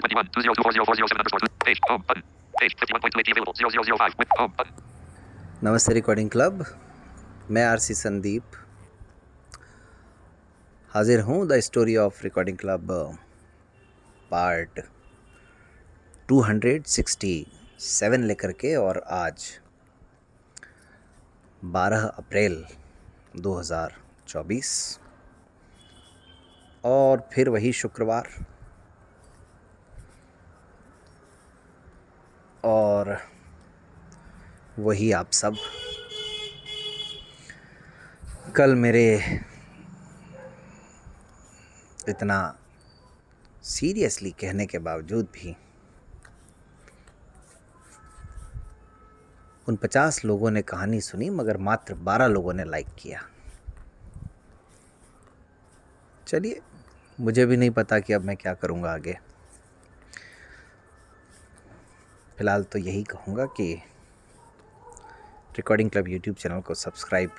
21 20240407 page home button page 51.2 available 0005 with home button. नमस्ते recording club, मैं RC Sandeep हाजिर हूँ the story of recording club part 267 लेकर के। और आज 12 अप्रैल 2024 और फिर वही शुक्रवार और वही आप सब। कल मेरे इतना सीरियसली कहने के बावजूद भी उन 50 लोगों ने कहानी सुनी, मगर मात्र 12 लोगों ने लाइक किया। चलिए, मुझे भी नहीं पता कि अब मैं क्या करूँगा आगे। फ़िलहाल तो यही कहूँगा कि रिकॉर्डिंग क्लब यूट्यूब चैनल को सब्सक्राइब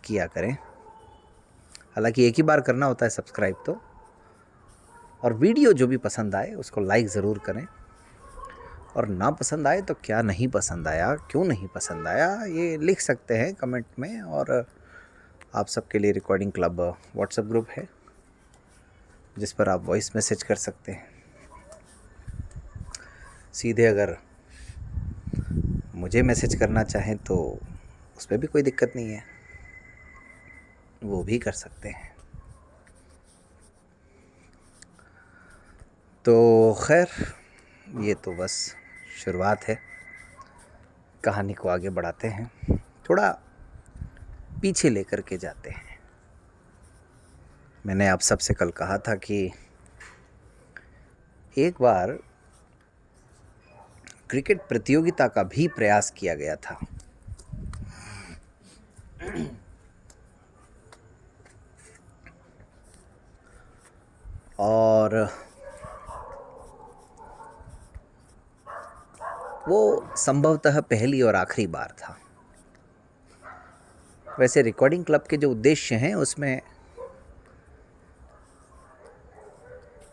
किया करें। हालांकि एक ही बार करना होता है सब्सक्राइब तो, और वीडियो जो भी पसंद आए उसको लाइक ज़रूर करें। और ना पसंद आए तो क्या नहीं पसंद आया, क्यों नहीं पसंद आया, ये लिख सकते हैं कमेंट में। और आप सबके लिए रिकॉर्डिंग क्लब व्हाट्सएप ग्रुप है जिस पर आप वॉइस मैसेज कर सकते हैं। सीधे अगर मुझे मैसेज करना चाहें तो उस पर भी कोई दिक्कत नहीं है, वो भी कर सकते हैं। तो खैर, ये तो बस शुरुआत है। कहानी को आगे बढ़ाते हैं, थोड़ा पीछे लेकर के जाते हैं। मैंने आप सबसे कल कहा था कि एक बार क्रिकेट प्रतियोगिता का भी प्रयास किया गया था। और वो संभवतः पहली और आखिरी बार था। वैसे रिकॉर्डिंग क्लब के जो उद्देश्य हैं उसमें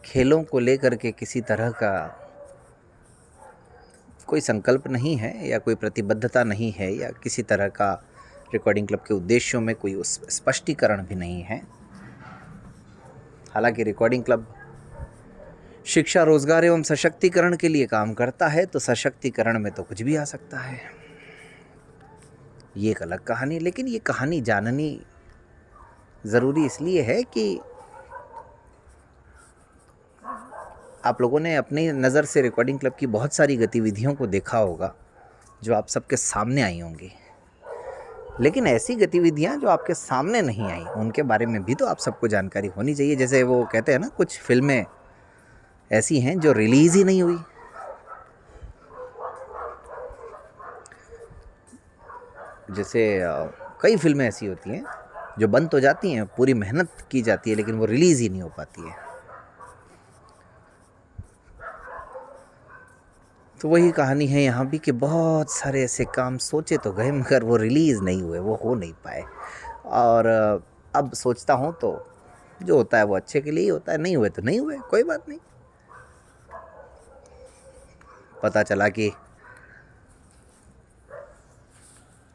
खेलों को लेकर के किसी तरह का कोई संकल्प नहीं है या कोई प्रतिबद्धता नहीं है, या किसी तरह का रिकॉर्डिंग क्लब के उद्देश्यों में कोई स्पष्टीकरण भी नहीं है। हालांकि रिकॉर्डिंग क्लब शिक्षा, रोजगार एवं सशक्तिकरण के लिए काम करता है, तो सशक्तिकरण में तो कुछ भी आ सकता है, ये एक अलग कहानी। लेकिन ये कहानी जाननी ज़रूरी इसलिए है कि आप लोगों ने अपनी नज़र से रिकॉर्डिंग क्लब की बहुत सारी गतिविधियों को देखा होगा जो आप सबके सामने आई होंगी। लेकिन ऐसी गतिविधियां जो आपके सामने नहीं आई, उनके बारे में भी तो आप सबको जानकारी होनी चाहिए। जैसे वो कहते हैं ना, कुछ फिल्में ऐसी हैं जो रिलीज़ ही नहीं हुई। जैसे कई फिल्में ऐसी होती हैं जो बन तो जाती हैं, पूरी मेहनत की जाती है, लेकिन वो रिलीज़ ही नहीं हो पाती है। तो वही कहानी है यहाँ भी कि बहुत सारे ऐसे काम सोचे तो गए, मगर वो रिलीज़ नहीं हुए, वो हो नहीं पाए। और अब सोचता हूँ तो जो होता है वो अच्छे के लिए ही होता है। नहीं हुए तो नहीं हुए, कोई बात नहीं। पता चला कि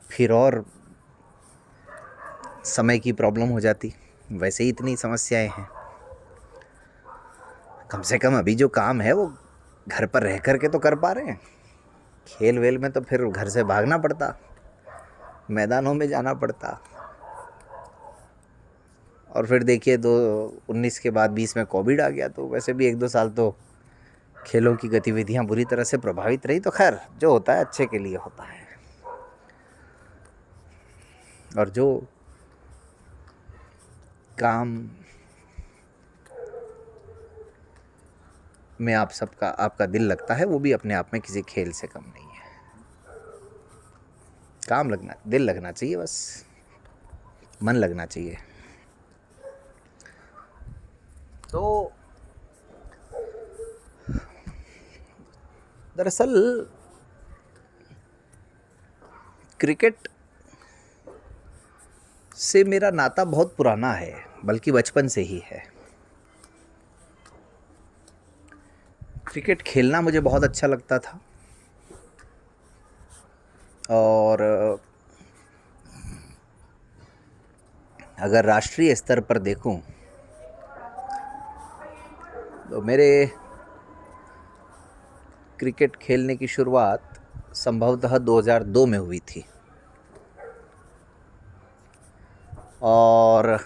फिर और समय की प्रॉब्लम हो जाती। वैसे ही इतनी समस्याएं हैं, कम से कम अभी जो काम है वो घर पर रह कर के तो कर पा रहे हैं। खेल वेल में तो फिर घर से भागना पड़ता, मैदानों में जाना पड़ता। और फिर देखिए 2019 के बाद 20 में कोविड आ गया, तो वैसे भी 1-2 साल तो खेलों की गतिविधियां बुरी तरह से प्रभावित रही। तो खैर, जो होता है अच्छे के लिए होता है। और जो काम में आपका दिल लगता है, वो भी अपने आप में किसी खेल से कम नहीं है। काम लगना, दिल लगना चाहिए, बस मन लगना चाहिए। तो दरअसल क्रिकेट से मेरा नाता बहुत पुराना है, बल्कि बचपन से ही है। क्रिकेट खेलना मुझे बहुत अच्छा लगता था और अगर राष्ट्रीय स्तर पर देखूं तो मेरे क्रिकेट खेलने की शुरुआत संभवतः 2002 में हुई थी और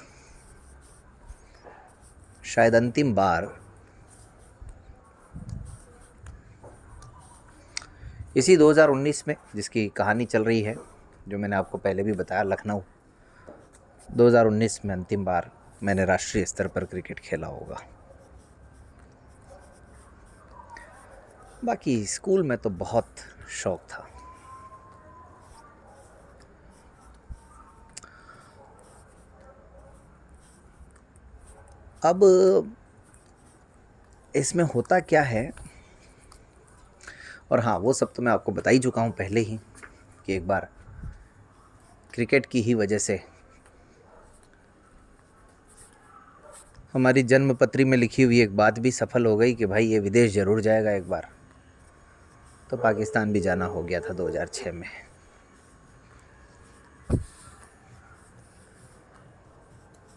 शायद अंतिम बार इसी 2019 में, जिसकी कहानी चल रही है, जो मैंने आपको पहले भी बताया, लखनऊ 2019 में अंतिम बार मैंने राष्ट्रीय स्तर पर क्रिकेट खेला होगा। बाकी स्कूल में तो बहुत शौक था। अब इसमें होता क्या है, और हाँ वो सब तो मैं आपको बता ही चुका हूँ पहले ही कि एक बार क्रिकेट की ही वजह से हमारी जन्म पत्री में लिखी हुई एक बात भी सफल हो गई कि भाई ये विदेश ज़रूर जाएगा एक बार। तो पाकिस्तान भी जाना हो गया था 2006 में।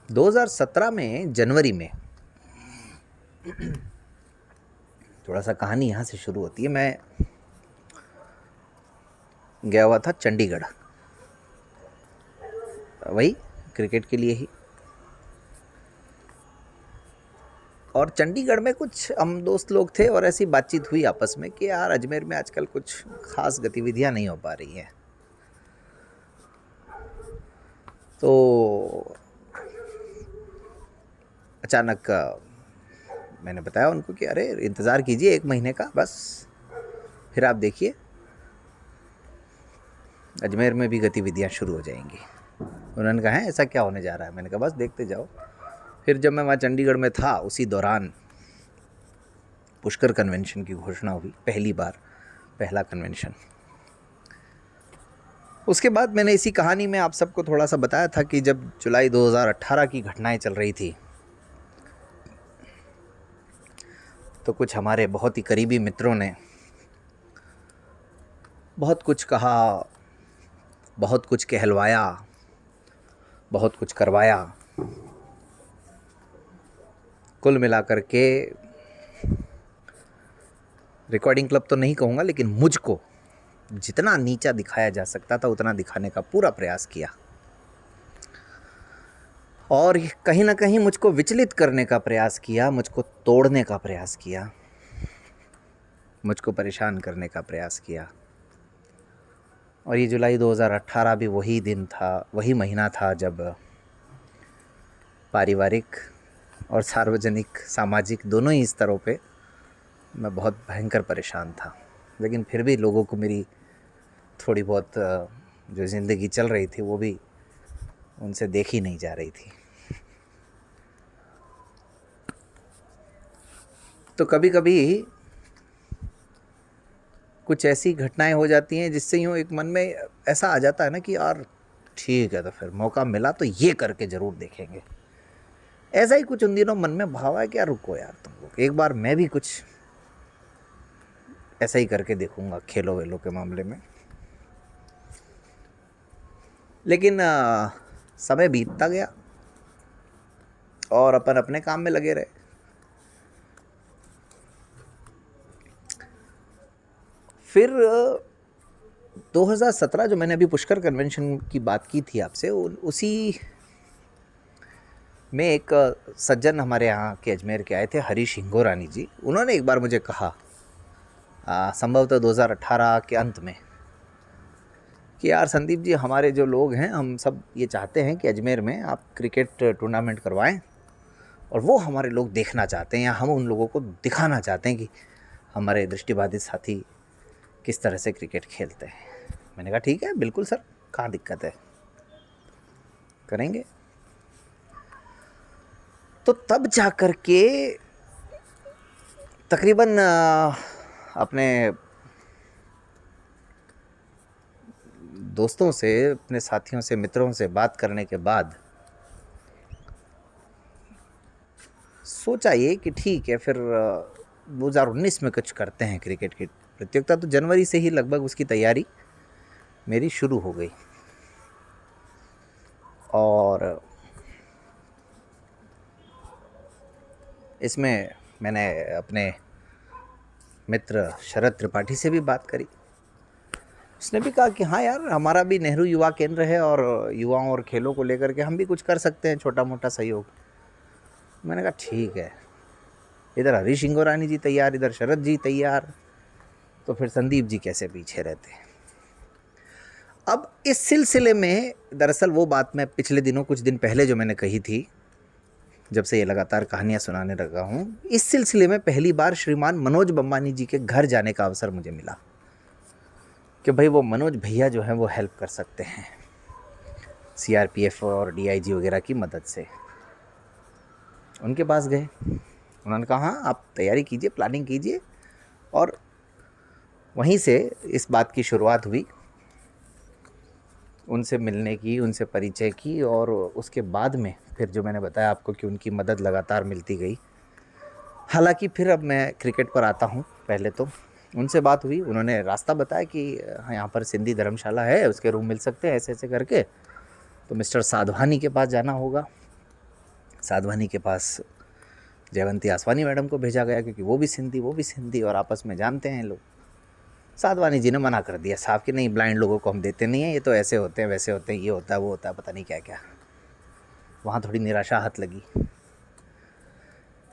दो 2017 में जनवरी में, थोड़ा सा कहानी यहाँ से शुरू होती है। मैं गया हुआ था चंडीगढ़, वही क्रिकेट के लिए ही। और चंडीगढ़ में कुछ हम दोस्त लोग थे और ऐसी बातचीत हुई आपस में कि यार अजमेर में आजकल कुछ खास गतिविधियां नहीं हो पा रही हैं। तो अचानक मैंने बताया उनको कि अरे इंतज़ार कीजिए 1 महीने का, बस फिर आप देखिए अजमेर में भी गतिविधियां शुरू हो जाएंगी। उन्होंने कहा है ऐसा क्या होने जा रहा है? मैंने कहा बस देखते जाओ। फिर जब मैं वहाँ चंडीगढ़ में था उसी दौरान पुष्कर कन्वेंशन की घोषणा हुई, पहली बार पहला कन्वेंशन। उसके बाद मैंने इसी कहानी में आप सबको थोड़ा सा बताया था कि जब जुलाई 2018 की घटनाएं चल रही थी तो कुछ हमारे बहुत ही करीबी मित्रों ने बहुत कुछ कहा, बहुत कुछ कहलवाया, बहुत कुछ करवाया। कुल मिलाकर के रिकॉर्डिंग क्लब तो नहीं कहूँगा, लेकिन मुझको जितना नीचा दिखाया जा सकता था उतना दिखाने का पूरा प्रयास किया और कहीं ना कहीं मुझको विचलित करने का प्रयास किया, मुझको तोड़ने का प्रयास किया, मुझको परेशान करने का प्रयास किया। और ये जुलाई 2018 भी वही दिन था, वही महीना था जब पारिवारिक और सार्वजनिक सामाजिक दोनों ही स्तरों पे मैं बहुत भयंकर परेशान था। लेकिन फिर भी लोगों को मेरी थोड़ी बहुत जो ज़िंदगी चल रही थी वो भी उनसे देखी नहीं जा रही थी। तो कभी कभी कुछ ऐसी घटनाएं हो जाती हैं जिससे यूँ एक मन में ऐसा आ जाता है ना कि यार ठीक है, तो फिर मौका मिला तो ये करके ज़रूर देखेंगे। ऐसा ही कुछ उन दिनों मन में भाव है कि यार रुको यार तुम लोग, एक बार मैं भी कुछ ऐसा ही करके देखूंगा खेलो वेलो के मामले में। लेकिन समय बीतता गया और अपन अपने काम में लगे रहे। फिर 2017 जो मैंने अभी पुष्कर कन्वेंशन की बात की थी आपसे, उसी में एक सज्जन हमारे यहाँ के अजमेर के आए थे, हरीश हिंगोरानी जी। उन्होंने एक बार मुझे कहा संभवतः 2018 के अंत में कि यार संदीप जी, हमारे जो लोग हैं हम सब ये चाहते हैं कि अजमेर में आप क्रिकेट टूर्नामेंट करवाएं और वो हमारे लोग देखना चाहते हैं, या हम उन लोगों को दिखाना चाहते हैं कि हमारे दृष्टिबाधित साथी किस तरह से क्रिकेट खेलते हैं। मैंने कहा ठीक है बिल्कुल सर, कहाँ दिक्कत है, करेंगे। तो तब जा कर के तकरीबन अपने दोस्तों से, अपने साथियों से, मित्रों से बात करने के बाद सोचा ये कि ठीक है फिर 2019 में कुछ करते हैं क्रिकेट की प्रतियोगिता, तो जनवरी से ही लगभग उसकी तैयारी मेरी शुरू हो गई। और इसमें मैंने अपने मित्र शरद त्रिपाठी से भी बात करी। उसने भी कहा कि हाँ यार, हमारा भी नेहरू युवा केंद्र है और युवाओं और खेलों को लेकर के हम भी कुछ कर सकते हैं, छोटा मोटा सहयोग। मैंने कहा ठीक है, इधर हरीश इंगोरानी जी तैयार, इधर शरद जी तैयार, तो फिर संदीप जी कैसे पीछे रहते। अब इस सिलसिले में दरअसल वो बात मैं पिछले दिनों, कुछ दिन पहले जो मैंने कही थी, जब से ये लगातार कहानियाँ सुनाने लगा हूँ, इस सिलसिले में पहली बार श्रीमान मनोज बम्बानी जी के घर जाने का अवसर मुझे मिला कि भाई वो मनोज भैया जो हैं वो हेल्प कर सकते हैं सीआरपीएफ और डीआईजी वगैरह की मदद से। उनके पास गए, उन्होंने कहा हाँ आप तैयारी कीजिए, प्लानिंग कीजिए, और वहीं से इस बात की शुरुआत हुई, उनसे मिलने की, उनसे परिचय की, और उसके बाद में फिर जो मैंने बताया आपको कि उनकी मदद लगातार मिलती गई। हालांकि फिर अब मैं क्रिकेट पर आता हूँ। पहले तो उनसे बात हुई, उन्होंने रास्ता बताया कि यहाँ पर सिंधी धर्मशाला है, उसके रूम मिल सकते हैं ऐसे ऐसे करके। तो मिस्टर साधवानी के पास जाना होगा। साधवानी के पास जयवंती आसवानी मैडम को भेजा गया, क्योंकि वो भी सिंधी और आपस में जानते हैं लोग। साधवानी जी ने मना कर दिया साहब कि नहीं, ब्लाइंड लोगों को हम देते नहीं हैं, ये तो ऐसे होते हैं, वैसे होते हैं, ये होता है, वो होता है, पता नहीं क्या क्या। वहाँ थोड़ी निराशा हाथ लगी।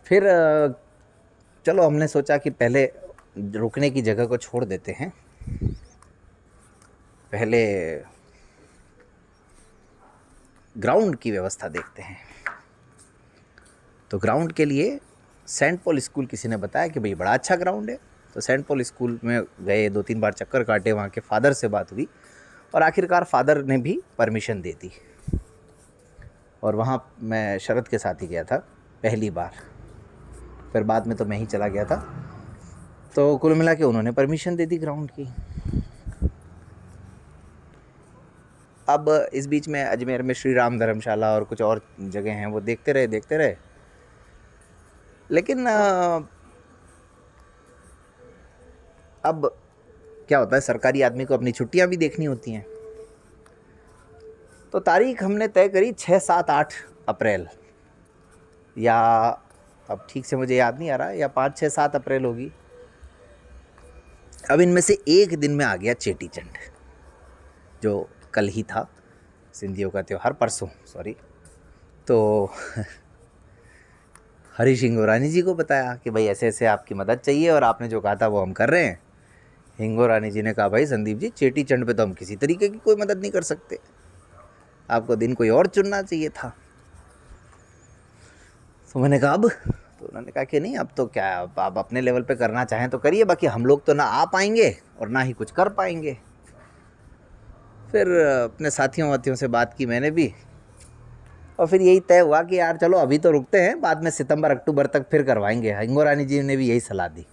फिर चलो हमने सोचा कि पहले रुकने की जगह को छोड़ देते हैं, पहले ग्राउंड की व्यवस्था देखते हैं। तो ग्राउंड के लिए सेंट पॉल स्कूल किसी ने बताया कि भाई बड़ा अच्छा ग्राउंड है। तो सेंट पॉल स्कूल में गए, 2-3 बार चक्कर काटे, वहाँ के फादर से बात हुई और आखिरकार फादर ने भी परमिशन दे दी। और वहाँ मैं शरद के साथ ही गया था पहली बार, फिर बाद में तो मैं ही चला गया था। तो कुल मिला के उन्होंने परमिशन दे दी ग्राउंड की। अब इस बीच में अजमेर में श्री राम धर्मशाला और कुछ और जगह हैं, वो देखते रहे। लेकिन अब क्या होता है, सरकारी आदमी को अपनी छुट्टियां भी देखनी होती हैं। तो तारीख हमने तय करी 6, 7, 8 अप्रैल, या अब ठीक से मुझे याद नहीं आ रहा, या 5, 6, 7 अप्रैल होगी। अब इनमें से एक दिन में आ गया चेटी चंड, जो कल ही था, सिंधियों का त्यौहार, परसों सॉरी। तो हरीश हिंगोरानी जी को बताया कि भाई ऐसे ऐसे आपकी मदद चाहिए और आपने जो कहा था वो हम कर रहे हैं। हिंगोरानी जी ने कहा भाई संदीप जी, चेटी चंड पे तो हम किसी तरीके की कोई मदद नहीं कर सकते, आपको दिन कोई और चुनना चाहिए था। तो मैंने कहा अब, तो उन्होंने कहा कि नहीं, अब तो क्या, आप अपने लेवल पे करना चाहें तो करिए, बाकी हम लोग तो ना आ पाएंगे और ना ही कुछ कर पाएंगे। फिर अपने साथियों से बात की मैंने भी, और फिर यही तय हुआ कि यार चलो अभी तो रुकते हैं, बाद में सितंबर अक्टूबर तक फिर करवाएंगे। हिंगोरानी जी ने भी यही सलाह दी।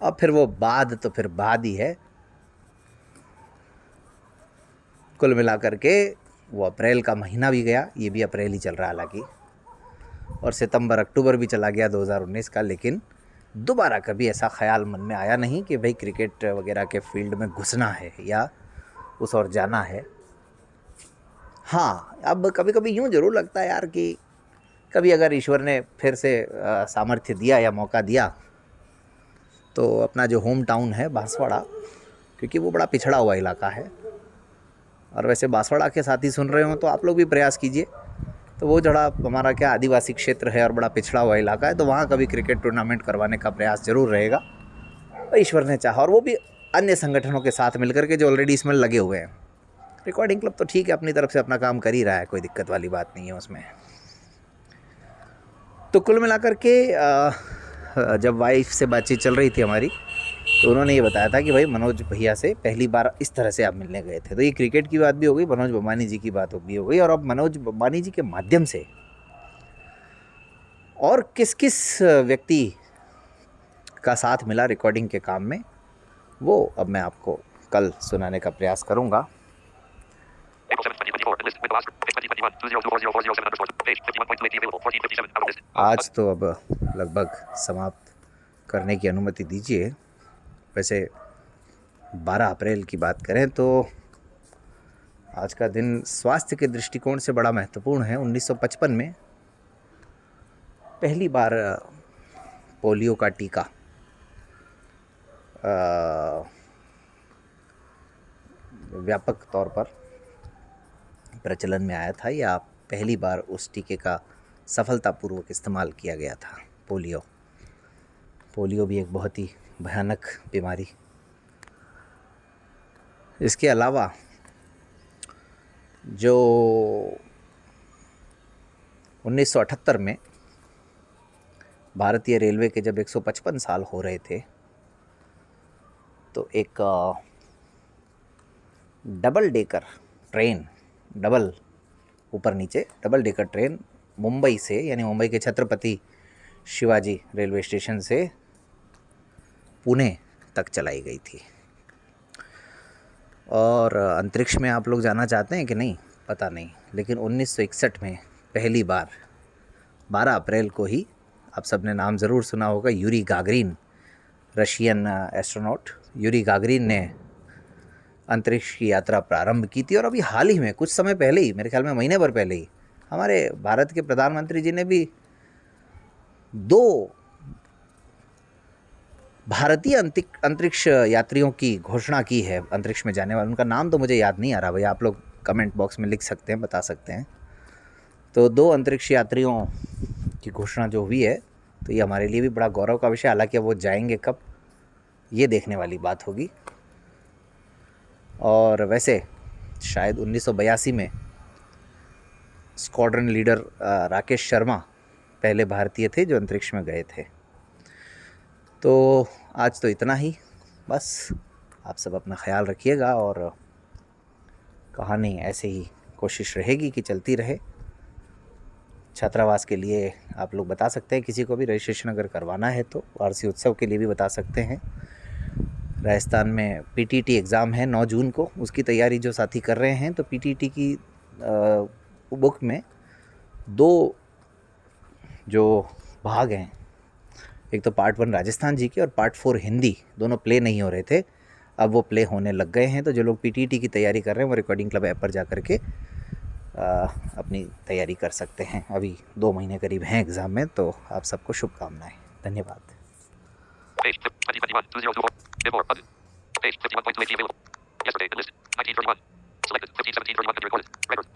अब फिर वो बाद तो फिर बाद ही है। कुल मिलाकर के वो अप्रैल का महीना भी गया, ये भी अप्रैल ही चल रहा हालांकि, और सितंबर अक्टूबर भी चला गया 2019 का। लेकिन दोबारा कभी ऐसा ख्याल मन में आया नहीं कि भाई क्रिकेट वगैरह के फील्ड में घुसना है या उस ओर जाना है। हाँ, अब कभी कभी यूँ ज़रूर लगता है यार कि कभी अगर ईश्वर ने फिर से सामर्थ्य दिया या मौका दिया, तो अपना जो होम टाउन है बांसवाड़ा, क्योंकि वो बड़ा पिछड़ा हुआ इलाका है, और वैसे बांसवाड़ा के साथ ही सुन रहे हो तो आप लोग भी प्रयास कीजिए। तो वो जड़ा हमारा क्या आदिवासी क्षेत्र है और बड़ा पिछड़ा हुआ इलाका है, तो वहाँ कभी क्रिकेट टूर्नामेंट करवाने का प्रयास ज़रूर रहेगा, और ईश्वर ने चाहा, और वो भी अन्य संगठनों के साथ मिलकर के जो ऑलरेडी इसमें लगे हुए हैं। रिकॉर्डिंग क्लब तो ठीक है, अपनी तरफ से अपना काम कर ही रहा है, कोई दिक्कत वाली बात नहीं है उसमें। तो कुल मिलाकर के जब वाइफ से बातचीत चल रही थी हमारी, तो उन्होंने ये बताया था कि भाई मनोज भैया से पहली बार इस तरह से आप मिलने गए थे। तो ये क्रिकेट की बात भी हो गई, मनोज बम्बानी जी की बात भी हो गई, और अब मनोज बम्बानी जी के माध्यम से और किस किस व्यक्ति का साथ मिला रिकॉर्डिंग के काम में, वो अब मैं आपको कल सुनाने का प्रयास करूँगा। आज तो अब लगभग समाप्त करने की अनुमति दीजिए। वैसे 12 अप्रैल की बात करें तो आज का दिन स्वास्थ्य के दृष्टिकोण से बड़ा महत्वपूर्ण है। 1955 में पहली बार पोलियो का टीका व्यापक तौर पर प्रचलन में आया था, या पहली बार उस टीके का सफलतापूर्वक इस्तेमाल किया गया था। पोलियो भी एक बहुत ही भयानक बीमारी। इसके अलावा जो 1978 में भारतीय रेलवे के जब 155 साल हो रहे थे तो एक डबल डेकर ट्रेन, ऊपर नीचे डबल डेकर ट्रेन मुंबई से, यानी मुंबई के छत्रपति शिवाजी रेलवे स्टेशन से पुणे तक चलाई गई थी। और अंतरिक्ष में आप लोग जाना चाहते हैं कि नहीं पता नहीं, लेकिन 1961 में पहली बार 12 अप्रैल को ही, आप सबने नाम ज़रूर सुना होगा, Yuri Gagarin, Russian astronaut Yuri Gagarin ने अंतरिक्ष की यात्रा प्रारंभ की थी। और अभी हाल ही में, कुछ समय पहले ही, मेरे ख्याल में महीने भर पहले ही, हमारे भारत के प्रधानमंत्री जी ने भी 2 भारतीय अंतरिक्ष यात्रियों की घोषणा की है अंतरिक्ष में जाने वाले। उनका नाम तो मुझे याद नहीं आ रहा भैया, आप लोग कमेंट बॉक्स में लिख सकते हैं, बता सकते हैं। तो 2 अंतरिक्ष यात्रियों की घोषणा जो हुई है, तो ये हमारे लिए भी बड़ा गौरव का विषय। हालांकि वो जाएंगे कब, ये देखने वाली बात होगी। और वैसे शायद 1982 में स्क्वाड्रन लीडर राकेश शर्मा पहले भारतीय थे जो अंतरिक्ष में गए थे। तो आज तो इतना ही, बस आप सब अपना ख्याल रखिएगा, और कहानी ऐसे ही कोशिश रहेगी कि चलती रहे। छात्रावास के लिए आप लोग बता सकते हैं, किसी को भी रजिस्ट्रेशन अगर करवाना है तो वार्षिक उत्सव के लिए भी बता सकते हैं। राजस्थान में पीटीटी एग्ज़ाम है 9 जून को, उसकी तैयारी जो साथी कर रहे हैं, तो पीटीटी की बुक में 2 जो भाग हैं, एक तो पार्ट 1 राजस्थान जी के और पार्ट 4 हिंदी, दोनों प्ले नहीं हो रहे थे, अब वो प्ले होने लग गए हैं। तो जो लोग पीटीटी की तैयारी कर रहे हैं वो रिकॉर्डिंग क्लब ऐप पर जा कर के अपनी तैयारी कर सकते हैं। अभी 2 महीने करीब हैं एग्ज़ाम में, तो आप सबको शुभकामनाएं। धन्यवाद। Page 2021 2024. Import button. Page 51.2 available. Yesterday the list. 1931. Selected 1517 31 recorded. Record.